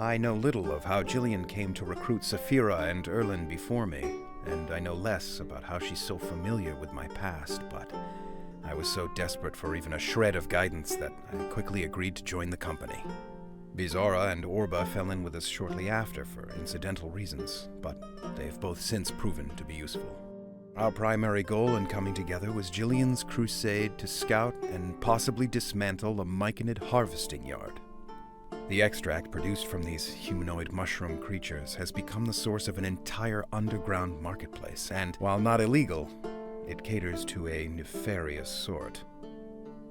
I know little of how Jillian came to recruit Saphira and Erlin before me, and I know less about how she's so familiar with my past, but I was so desperate for even a shred of guidance that I quickly agreed to join the company. Bizarra and Orba fell in with us shortly after for incidental reasons, but they've both since proven to be useful. Our primary goal in coming together was Jillian's crusade to scout and possibly dismantle a myconid harvesting yard. The extract produced from these humanoid mushroom creatures has become the source of an entire underground marketplace, and while not illegal, it caters to a nefarious sort.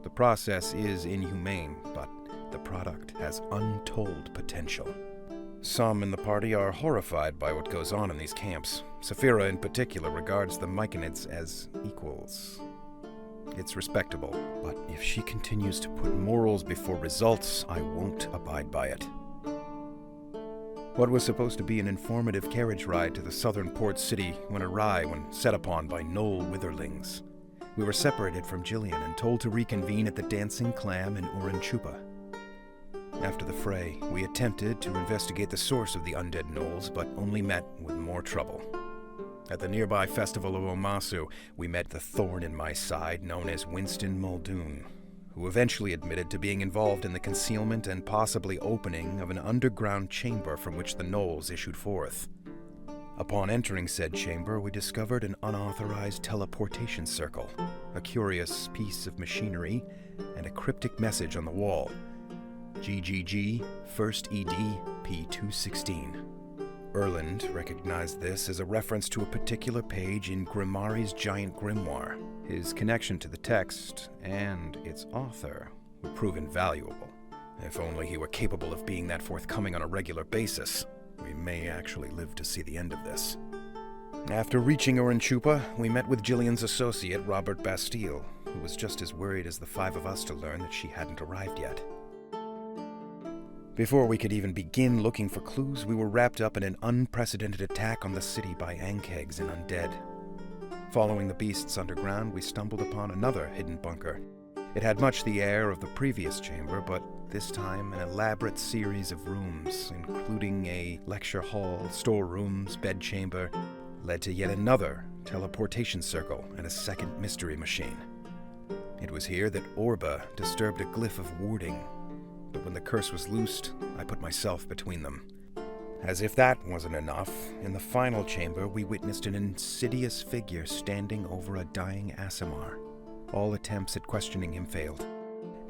The process is inhumane, but the product has untold potential. Some in the party are horrified by what goes on in these camps. Saphira in particular regards the myconids as equals. It's respectable, but if she continues to put morals before results, I won't abide by it. What was supposed to be an informative carriage ride to the southern port city went awry when set upon by Knoll witherlings. We were separated from Jillian and told to reconvene at the Dancing Clam in Oranchupa. After the fray, we attempted to investigate the source of the undead gnolls, but only met with more trouble. At the nearby festival of Omasu, we met the thorn in my side known as Winston Muldoon, who eventually admitted to being involved in the concealment and possibly opening of an underground chamber from which the gnolls issued forth. Upon entering said chamber, we discovered an unauthorized teleportation circle, a curious piece of machinery, and a cryptic message on the wall. GGG, First ED, P216. Erland recognized this as a reference to a particular page in Grimari's giant grimoire. His connection to the text and its author would prove invaluable. If only he were capable of being that forthcoming on a regular basis, we may actually live to see the end of this. After reaching Oranchupa, we met with Jillian's associate, Robert Bastille, who was just as worried as the five of us to learn that she hadn't arrived yet. Before we could even begin looking for clues, we were wrapped up in an unprecedented attack on the city by Ankegs and undead. Following the beasts underground, we stumbled upon another hidden bunker. It had much the air of the previous chamber, but this time an elaborate series of rooms, including a lecture hall, storerooms, bedchamber, led to yet another teleportation circle and a second mystery machine. It was here that Orba disturbed a glyph of warding, but when the curse was loosed, I put myself between them. As if that wasn't enough, in the final chamber we witnessed an insidious figure standing over a dying Aasimar. All attempts at questioning him failed,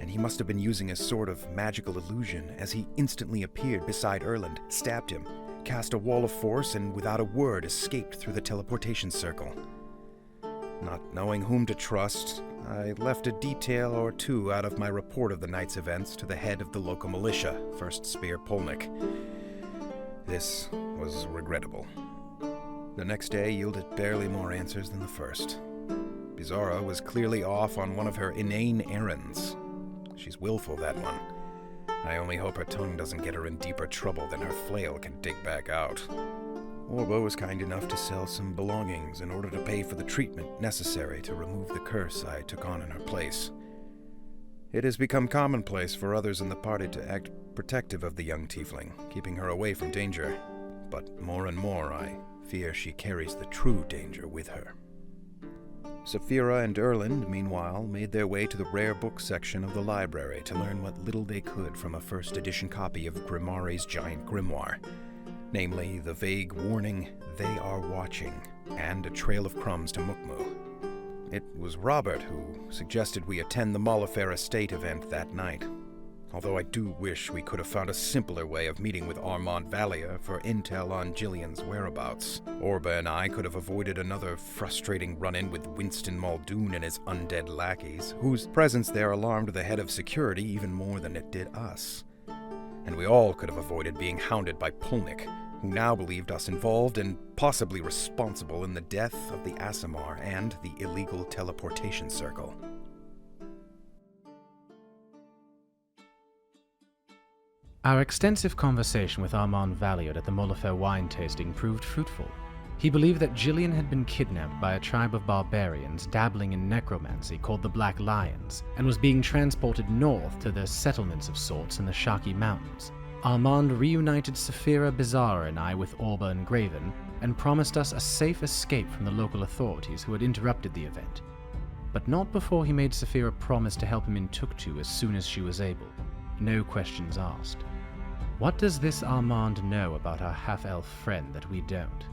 and he must have been using a sort of magical illusion as he instantly appeared beside Erland, stabbed him, cast a wall of force, and without a word escaped through the teleportation circle. Not knowing whom to trust, I left a detail or two out of my report of the night's events to the head of the local militia, First Spear Polnick. This was regrettable. The next day yielded barely more answers than the first. Bizarra was clearly off on one of her inane errands. She's willful, that one. I only hope her tongue doesn't get her in deeper trouble than her flail can dig back out. Orba was kind enough to sell some belongings in order to pay for the treatment necessary to remove the curse I took on in her place. It has become commonplace for others in the party to act protective of the young tiefling, keeping her away from danger. But more and more, I fear she carries the true danger with her. Saphira and Erland, meanwhile, made their way to the rare book section of the library to learn what little they could from a first edition copy of Grimari's giant grimoire. Namely, the vague warning, "They are watching," and a trail of crumbs to Mukmu. It was Robert who suggested we attend the Molifair Estate event that night, although I do wish we could have found a simpler way of meeting with Armand Valier for intel on Jillian's whereabouts. Orba and I could have avoided another frustrating run-in with Winston Muldoon and his undead lackeys, whose presence there alarmed the head of security even more than it did us. And we all could have avoided being hounded by Polnick, who now believed us involved and possibly responsible in the death of the Aasimar and the illegal teleportation circle. Our extensive conversation with Armand Valier at the Molifair wine tasting proved fruitful. He believed that Jillian had been kidnapped by a tribe of barbarians dabbling in necromancy called the Black Lions, and was being transported north to their settlements of sorts in the Shaki Mountains. Armand reunited Saphira, Bizarra, and I with Orba and Graven, and promised us a safe escape from the local authorities who had interrupted the event. But not before he made Saphira promise to help him in Tuktu as soon as she was able. No questions asked. What does this Armand know about our half-elf friend that we don't?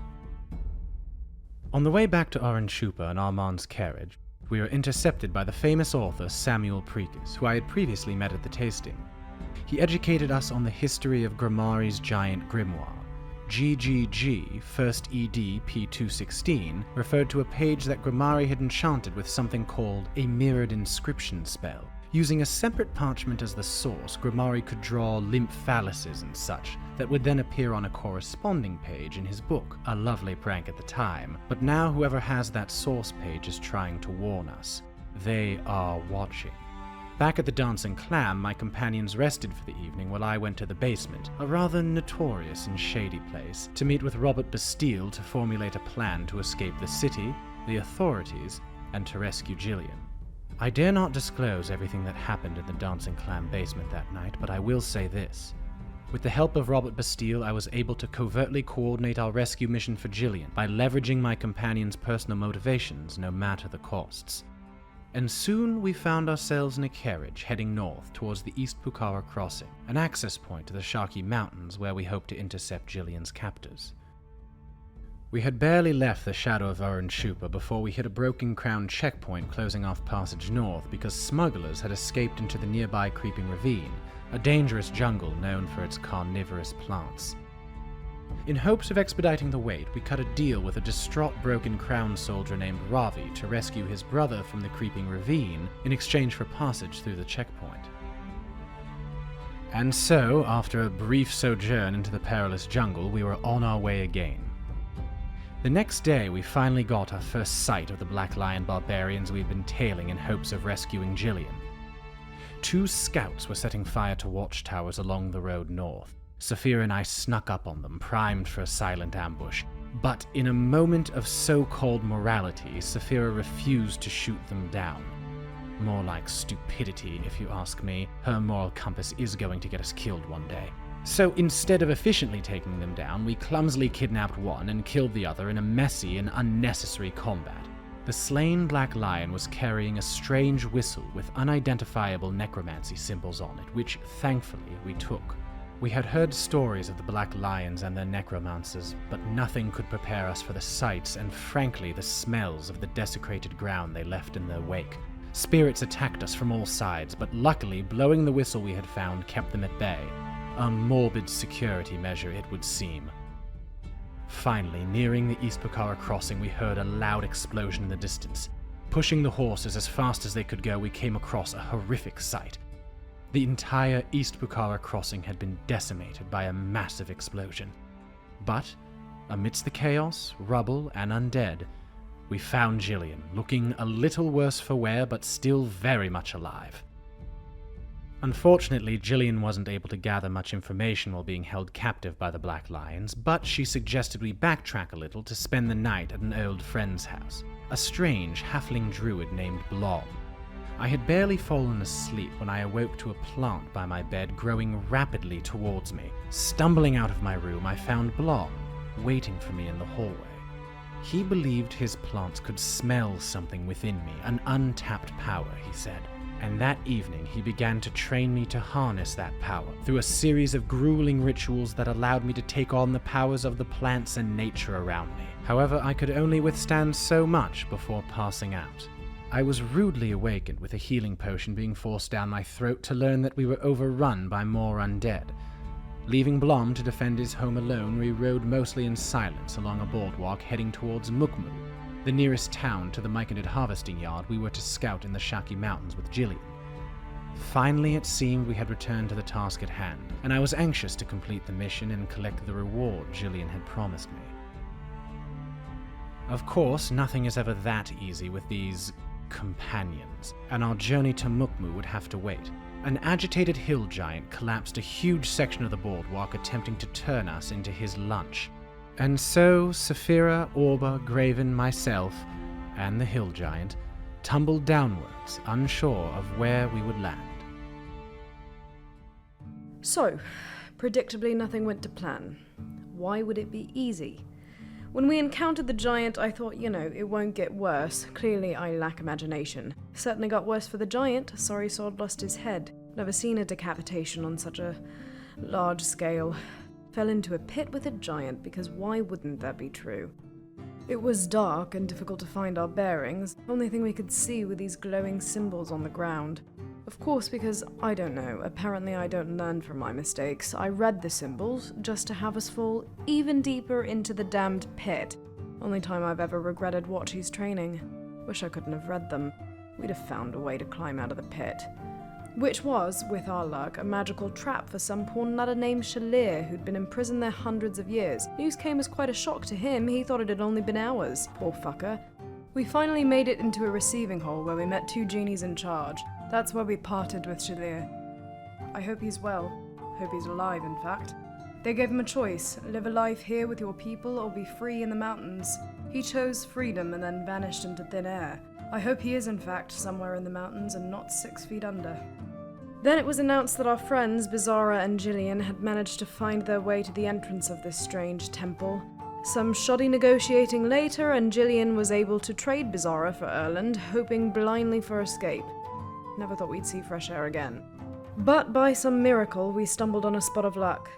On the way back to Oranchupa in Armand's carriage, we were intercepted by the famous author Samuel Precus, who I had previously met at the tasting. He educated us on the history of Grimari's giant grimoire. GGG, first ED P216, referred to a page that Grimari had enchanted with something called a mirrored inscription spell. Using a separate parchment as the source, Grimari could draw limp phalluses and such, that would then appear on a corresponding page in his book. A lovely prank at the time, but now whoever has that source page is trying to warn us. They are watching. Back at the Dancing Clam, my companions rested for the evening while I went to the basement, a rather notorious and shady place, to meet with Robert Bastille to formulate a plan to escape the city, the authorities, and to rescue Gillian. I dare not disclose everything that happened in the Dancing Clam basement that night, but I will say this. With the help of Robert Bastille, I was able to covertly coordinate our rescue mission for Gillian by leveraging my companions' personal motivations, no matter the costs. And soon we found ourselves in a carriage heading north towards the East Pucara crossing, an access point to the Shaki Mountains where we hoped to intercept Gillian's captors. We had barely left the shadow of Oranchupa before we hit a Broken Crown checkpoint closing off passage north because smugglers had escaped into the nearby Creeping Ravine, a dangerous jungle known for its carnivorous plants. In hopes of expediting the wait, we cut a deal with a distraught Broken Crown soldier named Ravi to rescue his brother from the Creeping Ravine in exchange for passage through the checkpoint. And so, after a brief sojourn into the perilous jungle, we were on our way again. The next day, we finally got our first sight of the Black Lion barbarians we'd been tailing in hopes of rescuing Gillian. 2 scouts were setting fire to watchtowers along the road north. Saphira and I snuck up on them, primed for a silent ambush. But in a moment of so-called morality, Saphira refused to shoot them down. More like stupidity, if you ask me. Her moral compass is going to get us killed one day. So instead of efficiently taking them down, we clumsily kidnapped one and killed the other in a messy and unnecessary combat. The slain Black Lion was carrying a strange whistle with unidentifiable necromancy symbols on it, which, thankfully, we took. We had heard stories of the Black Lions and their necromancers, but nothing could prepare us for the sights and, frankly, the smells of the desecrated ground they left in their wake. Spirits attacked us from all sides, but luckily, blowing the whistle we had found kept them at bay. A morbid security measure, it would seem. Finally, nearing the East Pucara crossing, we heard a loud explosion in the distance. Pushing the horses as fast as they could go, we came across a horrific sight. The entire East Pucara crossing had been decimated by a massive explosion. But, amidst the chaos, rubble, and undead, we found Gillian, looking a little worse for wear, but still very much alive. Unfortunately, Gillian wasn't able to gather much information while being held captive by the Black Lions, but she suggested we backtrack a little to spend the night at an old friend's house, a strange halfling druid named Blom. I had barely fallen asleep when I awoke to a plant by my bed growing rapidly towards me. Stumbling out of my room, I found Blom, waiting for me in the hallway. He believed his plants could smell something within me, an untapped power, he said. And that evening he began to train me to harness that power through a series of grueling rituals that allowed me to take on the powers of the plants and nature around me. However, I could only withstand so much before passing out. I was rudely awakened with a healing potion being forced down my throat to learn that we were overrun by more undead. Leaving Blom to defend his home alone, we rode mostly in silence along a boardwalk heading towards Mukmu, the nearest town to the myconid harvesting yard we were to scout in the Shaki Mountains with Gillian. Finally, it seemed we had returned to the task at hand, and I was anxious to complete the mission and collect the reward Gillian had promised me. Of course, nothing is ever that easy with these companions, and our journey to Mukmu would have to wait. An agitated hill giant collapsed a huge section of the boardwalk, attempting to turn us into his lunch. And so Saphira, Orba, Graven, myself, and the hill giant tumbled downwards, unsure of where we would land. So, Predictably, nothing went to plan. Why would it be easy? When we encountered the giant, I thought, it won't get worse. Clearly, I lack imagination. Certainly got worse for the giant. Sorry Sod lost his head. Never seen a decapitation on such a large scale. Fell into a pit with a giant, because why wouldn't that be true? It was dark and difficult to find our bearings. Only thing we could see were these glowing symbols on the ground. Of course, because, I don't know, apparently I don't learn from my mistakes. I read the symbols, just to have us fall even deeper into the damned pit. Only time I've ever regretted Watchy's training. Wish I couldn't have read them. We'd have found a way to climb out of the pit. Which was, with our luck, a magical trap for some poor nutter named Shalir who'd been imprisoned there hundreds of years. News came as quite a shock to him. He thought it had only been hours. Poor fucker. We finally made it into a receiving hall where we met two genies in charge. That's where we parted with Shalir. I hope he's well. Hope he's alive, in fact. They gave him a choice: live a life here with your people or be free in the mountains. He chose freedom and then vanished into thin air. I hope he is, in fact, somewhere in the mountains and not 6 feet under. Then it was announced that our friends, Bizarra and Jillian, had managed to find their way to the entrance of this strange temple. Some shoddy negotiating later, and Jillian was able to trade Bizarra for Erland, hoping blindly for escape. Never thought we'd see fresh air again. But by some miracle, we stumbled on a spot of luck.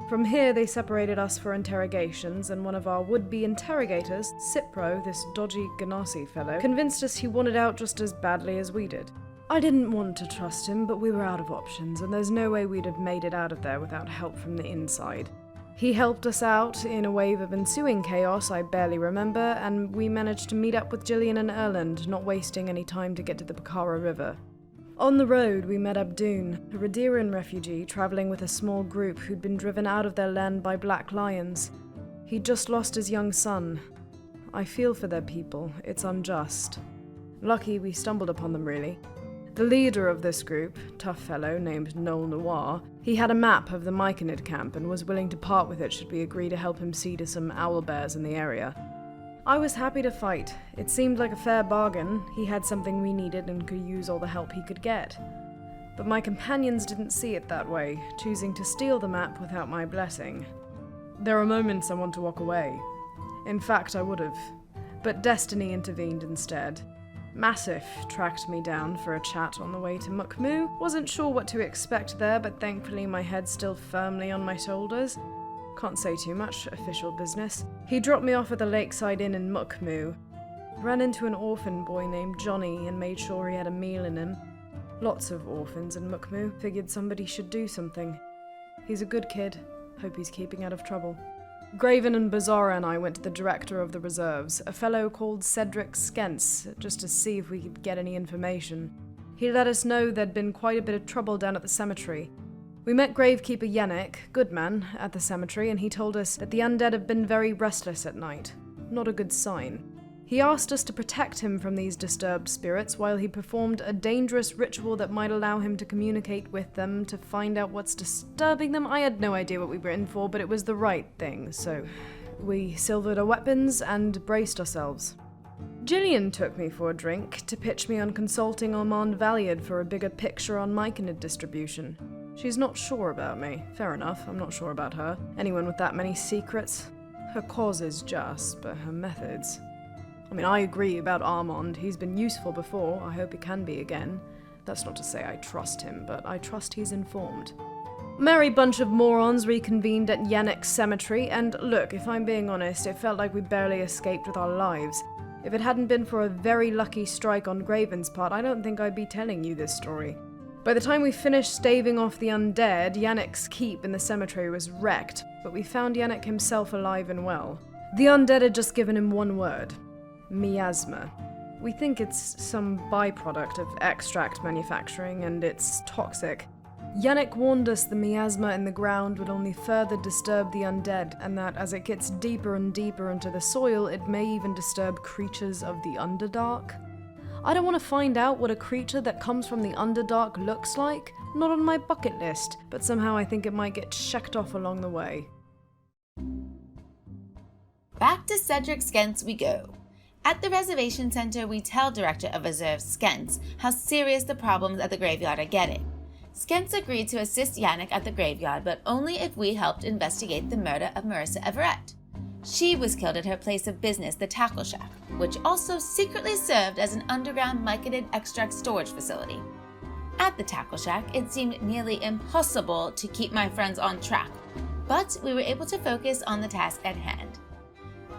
From here, they separated us for interrogations, and one of our would-be interrogators, Cipro, this dodgy Ganassi fellow, convinced us he wanted out just as badly as we did. I didn't want to trust him, but we were out of options, and there's no way we'd have made it out of there without help from the inside. He helped us out in a wave of ensuing chaos I barely remember, and we managed to meet up with Jillian and Erland, not wasting any time to get to the Bakara River. On the road, we met Abdoon, a Radiran refugee traveling with a small group who'd been driven out of their land by black lions. He'd just lost his young son. I feel for their people. It's unjust. Lucky we stumbled upon them, really. The leader of this group, tough fellow named Noel Noir, he had a map of the Myconid camp and was willing to part with it should we agree to help him see to some owlbears in the area. I was happy to fight. It seemed like a fair bargain. He had something we needed and could use all the help he could get. But my companions didn't see it that way, choosing to steal the map without my blessing. There are moments I want to walk away. In fact, I would have. But destiny intervened instead. Massif tracked me down for a chat on the way to Mukmu. Wasn't sure what to expect there, but thankfully my head's still firmly on my shoulders. Can't say too much, official business. He dropped me off at the lakeside inn in Mukmu. Ran into an orphan boy named Johnny and made sure he had a meal in him. Lots of orphans in Mukmu. Figured somebody should do something. He's a good kid. Hope he's keeping out of trouble. Graven and Bizarra and I went to the director of the reserves, a fellow called Cedric Skentz, just to see if we could get any information. He let us know there'd been quite a bit of trouble down at the cemetery. We met Gravekeeper Yannick, good man, at the cemetery, and he told us that the undead have been very restless at night. Not a good sign. He asked us to protect him from these disturbed spirits while he performed a dangerous ritual that might allow him to communicate with them to find out what's disturbing them. I had no idea what we were in for, but it was the right thing, so we silvered our weapons and braced ourselves. Jillian took me for a drink to pitch me on consulting Armand Valiard for a bigger picture on Myconid distribution. She's not sure about me. Fair enough, I'm not sure about her. Anyone with that many secrets? Her cause is just, but her methods... I mean, I agree about Armand. He's been useful before. I hope he can be again. That's not to say I trust him, but I trust he's informed. Merry bunch of morons reconvened at Yannick's cemetery, and look, if I'm being honest, it felt like we barely escaped with our lives. If it hadn't been for a very lucky strike on Graven's part, I don't think I'd be telling you this story. By the time we finished staving off the undead, Yannick's keep in the cemetery was wrecked, but we found Yannick himself alive and well. The undead had just given him one word. Miasma. We think it's some byproduct of extract manufacturing, and it's toxic. Yannick warned us the miasma in the ground would only further disturb the undead, and that as it gets deeper and deeper into the soil, it may even disturb creatures of the Underdark. I don't want to find out what a creature that comes from the Underdark looks like. Not on my bucket list, but somehow I think it might get checked off along the way. Back to Cedric Skentz we go. At the reservation center, we tell Director of Reserve Skentz how serious the problems at the graveyard are getting. Skentz agreed to assist Yannick at the graveyard, but only if we helped investigate the murder of Marissa Everett. She was killed at her place of business, the Tackle Shack, which also secretly served as an underground myconid extract storage facility. At the Tackle Shack, it seemed nearly impossible to keep my friends on track, but we were able to focus on the task at hand.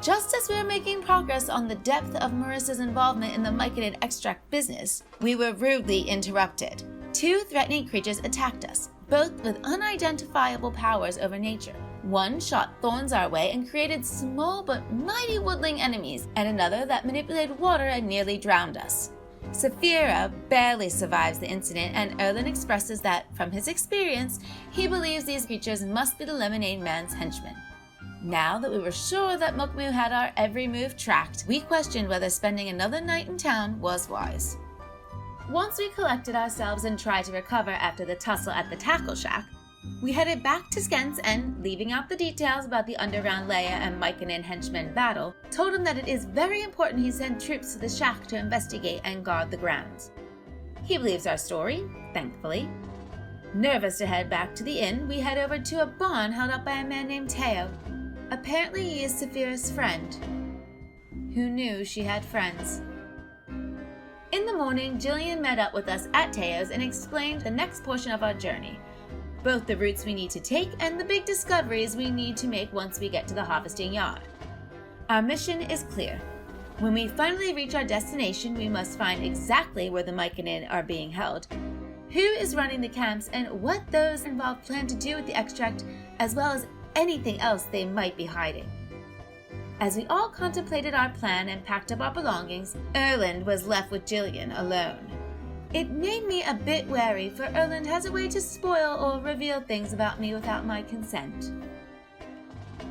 Just as we were making progress on the depth of Marissa's involvement in the myconid extract business, we were rudely interrupted. Two threatening creatures attacked us, both with unidentifiable powers over nature. One shot thorns our way and created small but mighty woodling enemies, and another that manipulated water and nearly drowned us. Saphira barely survives the incident, and Erlen expresses that, from his experience, he believes these creatures must be the Lemonade Man's henchmen. Now that we were sure that Mukmu had our every move tracked, we questioned whether spending another night in town was wise. Once we collected ourselves and tried to recover after the tussle at the Tackle Shack, we headed back to Skentz and, leaving out the details about the underground layer and myconid henchmen battle, told him that it is very important he send troops to the shack to investigate and guard the grounds. He believes our story, thankfully. Nervous to head back to the inn, we head over to a barn held up by a man named Teo. Apparently he is Saphira's friend. Who knew she had friends? In the morning, Jillian met up with us at Teo's and explained the next portion of our journey, both the routes we need to take and the big discoveries we need to make once we get to the harvesting yard. Our mission is clear. When we finally reach our destination, we must find exactly where the myconid are being held, who is running the camps, and what those involved plan to do with the extract, as well as anything else they might be hiding. As we all contemplated our plan and packed up our belongings, Erland was left with Jillian alone. It made me a bit wary, for Erland has a way to spoil or reveal things about me without my consent.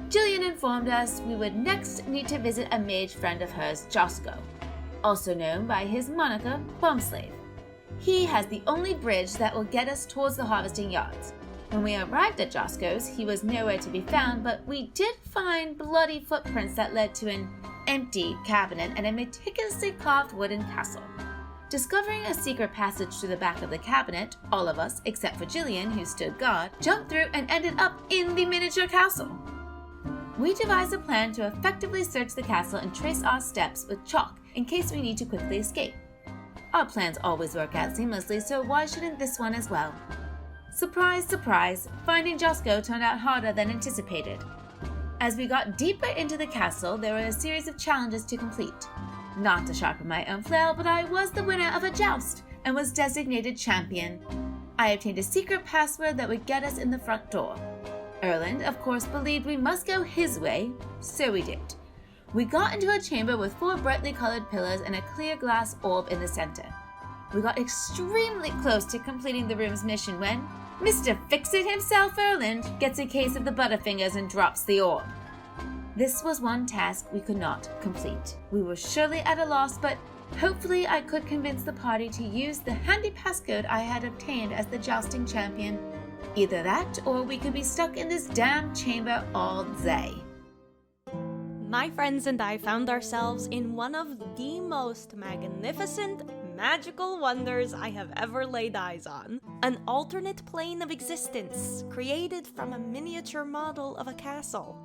Jillian informed us we would next need to visit a mage friend of hers, Josko, also known by his moniker, Bombslave. He has the only bridge that will get us towards the harvesting yards. When we arrived at Josko's, he was nowhere to be found, but we did find bloody footprints that led to an empty cabinet and a meticulously carved wooden castle. Discovering a secret passage to the back of the cabinet, all of us, except for Jillian, who stood guard, jumped through and ended up in the miniature castle. We devised a plan to effectively search the castle and trace our steps with chalk in case we need to quickly escape. Our plans always work out seamlessly, so why shouldn't this one as well? Surprise, surprise, finding Josko turned out harder than anticipated. As we got deeper into the castle, there were a series of challenges to complete. Not to sharpen my own flail, but I was the winner of a joust and was designated champion. I obtained a secret password that would get us in the front door. Erland, of course, believed we must go his way, so we did. We got into a chamber with 4 brightly colored pillars and a clear glass orb in the center. We got extremely close to completing the room's mission when Mr. Fix-It himself, Erland, gets a case of the Butterfingers and drops the orb. This was one task we could not complete. We were surely at a loss, but hopefully I could convince the party to use the handy passcode I had obtained as the jousting champion. Either that, or we could be stuck in this damn chamber all day. My friends and I found ourselves in one of the most magnificent, magical wonders I have ever laid eyes on. An alternate plane of existence, created from a miniature model of a castle.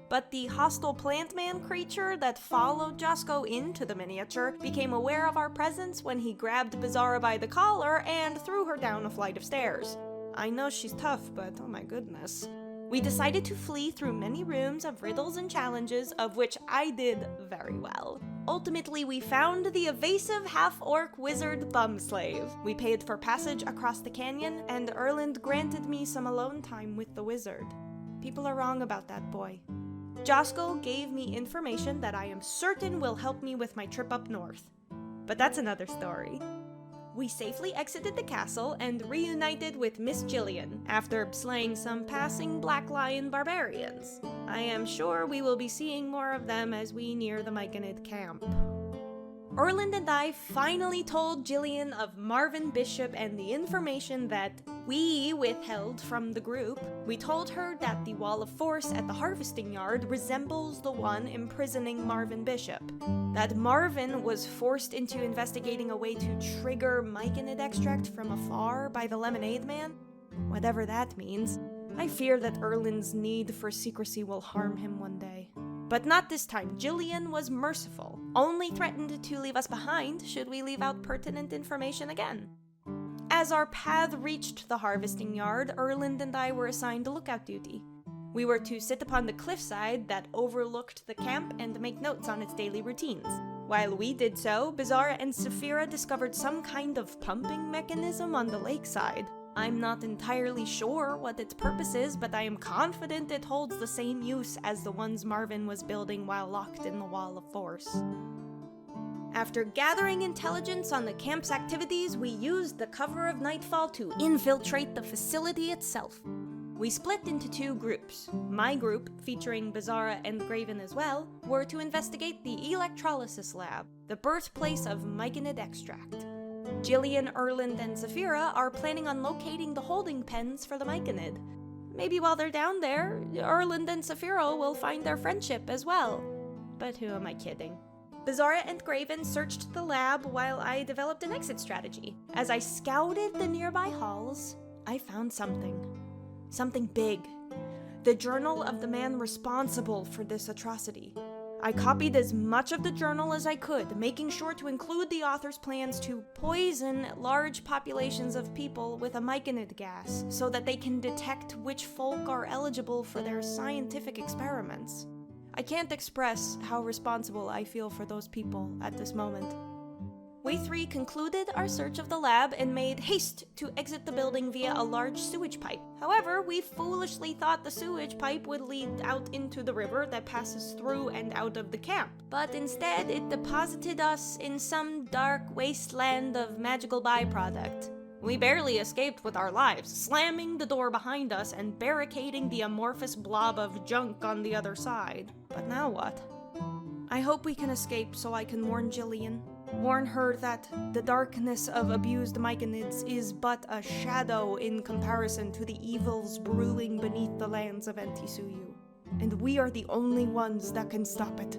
But the hostile plant man creature that followed Josko into the miniature became aware of our presence when he grabbed Bizarra by the collar and threw her down a flight of stairs. I know she's tough, but oh my goodness. We decided to flee through many rooms of riddles and challenges, of which I did very well. Ultimately, we found the evasive half-orc wizard Bumslave. We paid for passage across the canyon, and Erland granted me some alone time with the wizard. People are wrong about that boy. Josko gave me information that I am certain will help me with my trip up north. But that's another story. We safely exited the castle and reunited with Miss Jillian after slaying some passing Black Lion barbarians. I am sure we will be seeing more of them as we near the Myconid camp. Erland and I finally told Jillian of Marvin Bishop and the information that we withheld from the group. We told her that the wall of force at the harvesting yard resembles the one imprisoning Marvin Bishop. That Marvin was forced into investigating a way to trigger myconid extract from afar by the Lemonade Man. Whatever that means. I fear that Erland's need for secrecy will harm him one day. But not this time. Jillian was merciful, only threatened to leave us behind should we leave out pertinent information again. As our path reached the harvesting yard, Erland and I were assigned lookout duty. We were to sit upon the cliffside that overlooked the camp and make notes on its daily routines. While we did so, Bizarra and Saphira discovered some kind of pumping mechanism on the lakeside. I'm not entirely sure what its purpose is, but I am confident it holds the same use as the ones Marvin was building while locked in the Wall of Force. After gathering intelligence on the camp's activities, we used the cover of nightfall to infiltrate the facility itself. We split into two groups. My group, featuring Bizarra and Graven as well, were to investigate the electrolysis lab, the birthplace of myconid extract. Jillian, Erland, and Saphira are planning on locating the holding pens for the myconid. Maybe while they're down there, Erland and Saphira will find their friendship as well. But who am I kidding? Bizarra and Graven searched the lab while I developed an exit strategy. As I scouted the nearby halls, I found something. Something big. The journal of the man responsible for this atrocity. I copied as much of the journal as I could, making sure to include the author's plans to poison large populations of people with a myconid gas, so that they can detect which folk are eligible for their scientific experiments. I can't express how responsible I feel for those people at this moment. We three concluded our search of the lab and made haste to exit the building via a large sewage pipe. However, we foolishly thought the sewage pipe would lead out into the river that passes through and out of the camp. But instead, it deposited us in some dark wasteland of magical byproduct. We barely escaped with our lives, slamming the door behind us and barricading the amorphous blob of junk on the other side. But now what? I hope we can escape so I can warn Jillian. Warn her that the darkness of abused myconids is but a shadow in comparison to the evils brewing beneath the lands of Antisuyu. And we are the only ones that can stop it.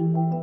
you.